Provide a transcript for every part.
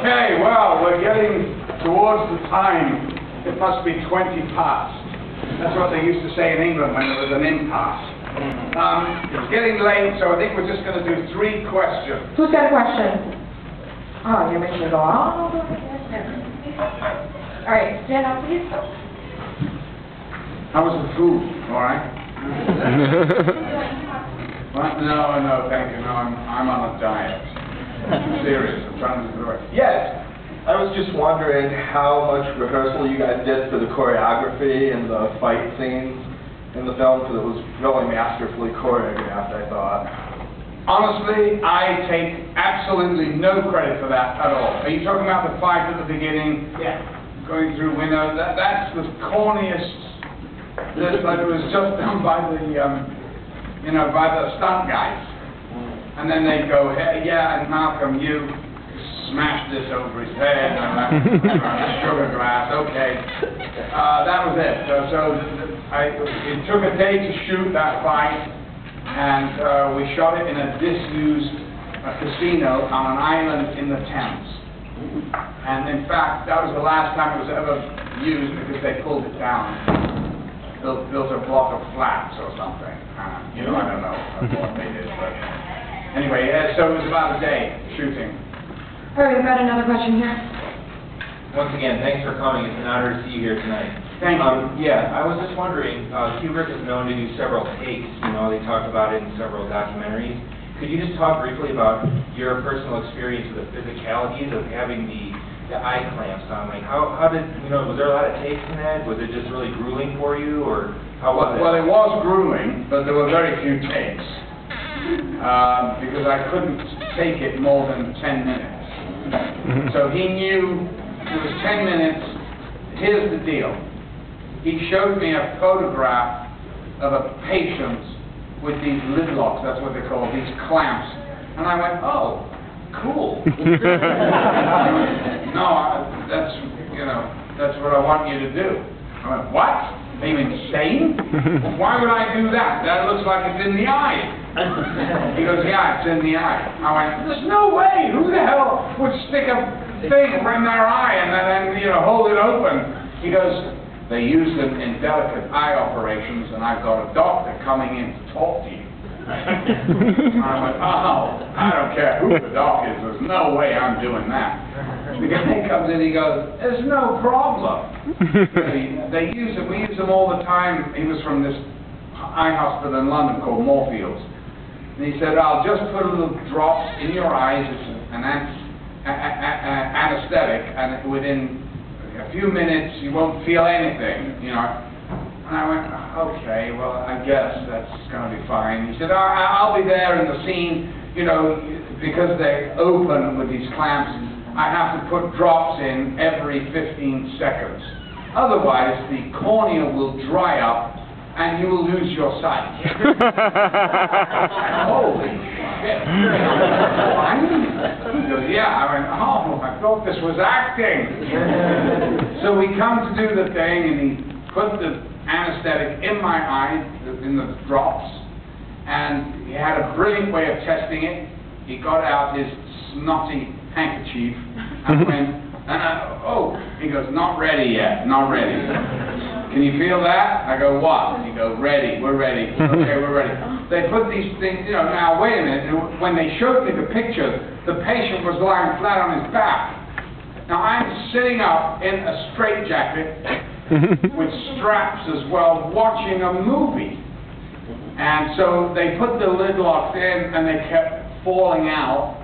Okay, well, we're getting towards the time. It must be 20 past. That's what they used to say in England when there was an impasse. It's getting late, so I think we're just going to do 3 questions. Who's got a question? Oh, you're making it go, oh. All right, stand up, please. How was the food? All right? What? No, thank you. No, I'm on a diet. I'm serious. I'm trying to do it. Yes. I was just wondering how much rehearsal you guys did for the choreography and the fight scenes in the film, because it was really masterfully choreographed, I thought. Honestly, I take absolutely no credit for that at all. Are you talking about the fight at the beginning? Yeah. Going through windows? That's the corniest. It was just done by the, by the stunt guys. And then they go, hey, yeah, and Malcolm, you smashed this over his head, and a sugar glass, okay. That was it. It took a day to shoot that fight, and we shot it in a disused casino on an island in the Thames. And in fact, that was the last time it was ever used because they pulled it down. Built a block of flats or something. I don't know what they did, but anyway, so it was about a day shooting. All right, we've got another question here. Once again, thanks for coming. It's an honor to see you here tonight. Thank you. Yeah, I was just wondering, Kubrick is known to do several takes. They talked about it in several documentaries. Could you just talk briefly about your personal experience with the physicalities of having the eye clamps on? Like, how did, was there a lot of takes in that? Was it just really grueling for you, or how was it? Well, it was grueling, but there were very few takes. Because I couldn't take it more than 10 minutes. So he knew it was 10 minutes. Here's the deal. He showed me a photograph of a patient with these lid locks, that's what they're called, these clamps. And I went, oh, cool. No, that's what I want you to do. I went, what? Are you insane? Why would I do that? That looks like it's in the eye. He goes, yeah, it's in the eye. I went, there's no way. Who the hell would stick a thing in their eye and then hold it open? He goes, they use them in delicate eye operations, and I've got a doctor coming in to talk to you. And I went, oh, I don't care who the doc is. There's no way I'm doing that. The guy comes in, he goes, there's no problem. They use them. We use them all the time. He was from this eye hospital in London called Moorfields. And he said, I'll just put a little drops in your eyes. It's an anesthetic, and within a few minutes you won't feel anything, And I went, okay, well, I guess that's going to be fine. He said, I'll be there in the scene, because they open with these clamps. I have to put drops in every 15 seconds. Otherwise, the cornea will dry up and you will lose your sight. Holy shit. He goes, yeah. I went, oh, I thought this was acting. So we come to do the thing, and he put the anesthetic in my eye, in the drops, and he had a brilliant way of testing it. He got out his snotty handkerchief and went, he goes, not ready yet, not ready. Can you feel that? I go, what? He goes, ready, we're ready. Okay, we're ready. They put these things, now wait a minute. When they showed me the picture, the patient was lying flat on his back. Now I'm sitting up in a straitjacket with straps as well, watching a movie. And so they put the lid locks in and they kept falling out,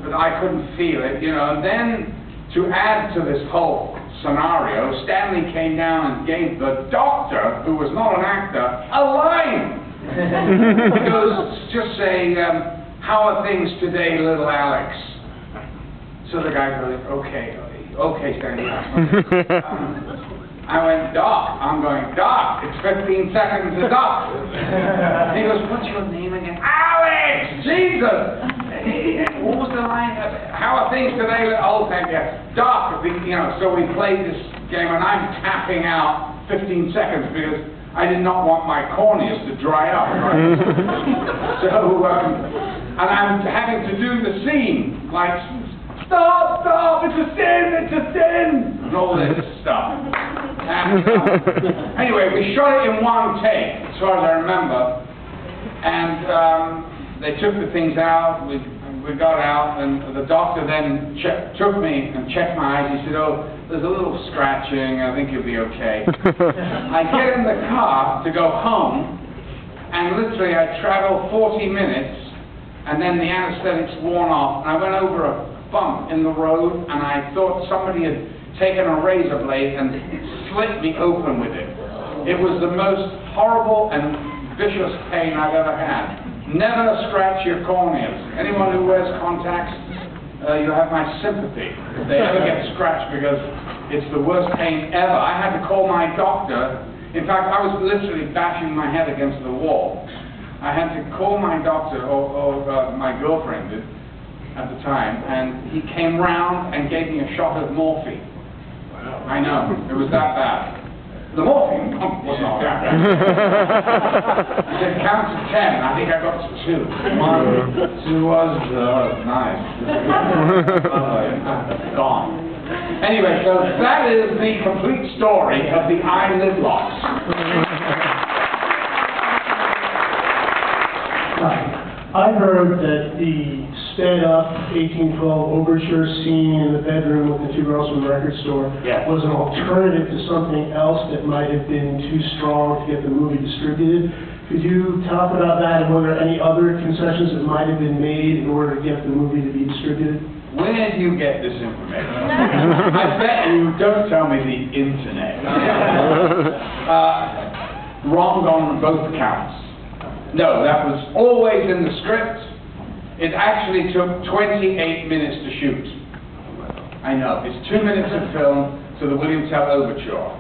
but I couldn't feel it, And then to add to this whole scenario, Stanley came down and gave the doctor, who was not an actor, a line. He goes, just say, how are things today, little Alex? So the guy goes, okay, Stanley. I went, Doc. I'm going, Doc, it's 15 seconds to Doc. He goes, what's your name again? Alex! Jesus! What was the line? How are things today? Oh, thank you. Doc, so we played this game, and I'm tapping out 15 seconds because I did not want my corneas to dry up. Right? So, and I'm having to do the scene, like stop, it's a sin, and all this stuff. And anyway, we shot it in one take, as far as I remember, and they took the things out, we got out, and the doctor then took me and checked my eyes. He said, oh, there's a little scratching, I think you'll be okay. I get in the car to go home, and literally I traveled 40 minutes, and then the anesthetic's worn off, and I went over a bump in the road, and I thought somebody had taken a razor blade and slit me open with it. It was the most horrible and vicious pain I've ever had. Never scratch your corneas. Anyone who wears contacts, you have my sympathy if they ever get scratched, because it's the worst pain ever. I had to call my doctor. In fact, I was literally bashing my head against the wall. I had to call my doctor, or my girlfriend did at the time, and he came round and gave me a shot of morphine. I know, it was that bad. The morphine was not that bad. He said, count to 10. I think I got to 2. 1, 2 was nice. Gone. Anyway, so that is the complete story of the eyelid loss. I heard that the sped-up 1812 overture scene in the bedroom with the two girls from the record store was an alternative to something else that might have been too strong to get the movie distributed. Could you talk about that, and were there any other concessions that might have been made in order to get the movie to be distributed? Where do you get this information? I bet you don't tell me the internet. Wrong on both accounts. No, that was always in the script. It actually took 28 minutes to shoot. I know, it's 2 minutes of film to the William Tell Overture.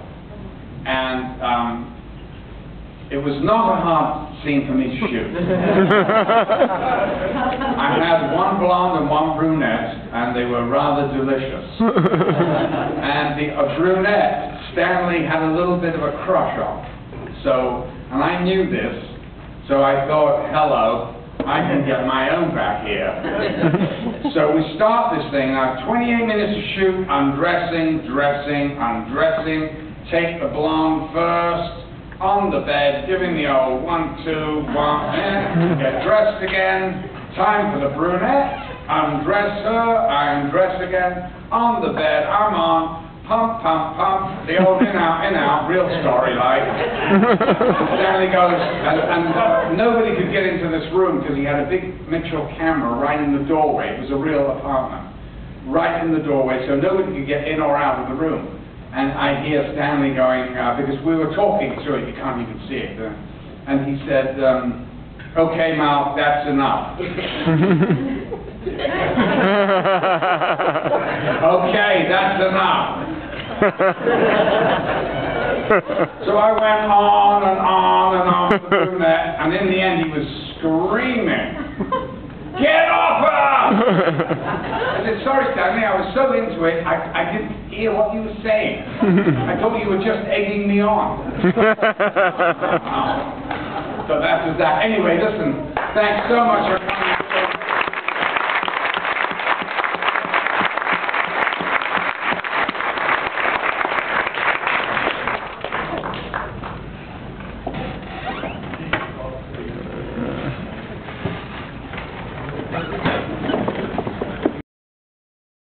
And it was not a hard scene for me to shoot. I had one blonde and one brunette, and they were rather delicious. And the brunette, Stanley had a little bit of a crush on. So, and I knew this. So I thought, hello, I can get my own back here. So we start this thing. Now, 28 minutes to shoot, undressing, dressing, undressing. Take the blonde first, on the bed, giving the old 1, 2, 1, get dressed again. Time for the brunette, undress her, I undress again. On the bed, I'm on. Pump, pump, pump, the old in out, real story-like. Stanley goes, and nobody could get into this room because he had a big Mitchell camera right in the doorway. It was a real apartment. Right in the doorway, so nobody could get in or out of the room. And I hear Stanley going, because we were talking through it, you can't even see it. And he said, okay, Mal, that's enough. Okay, that's enough. So I went on and on and on with the brunette, and in the end he was screaming, get off her! I said, sorry Stanley, I was so into it, I didn't hear what you were saying. I thought you were just egging me on. So that was that. Anyway, listen, thanks so much for coming.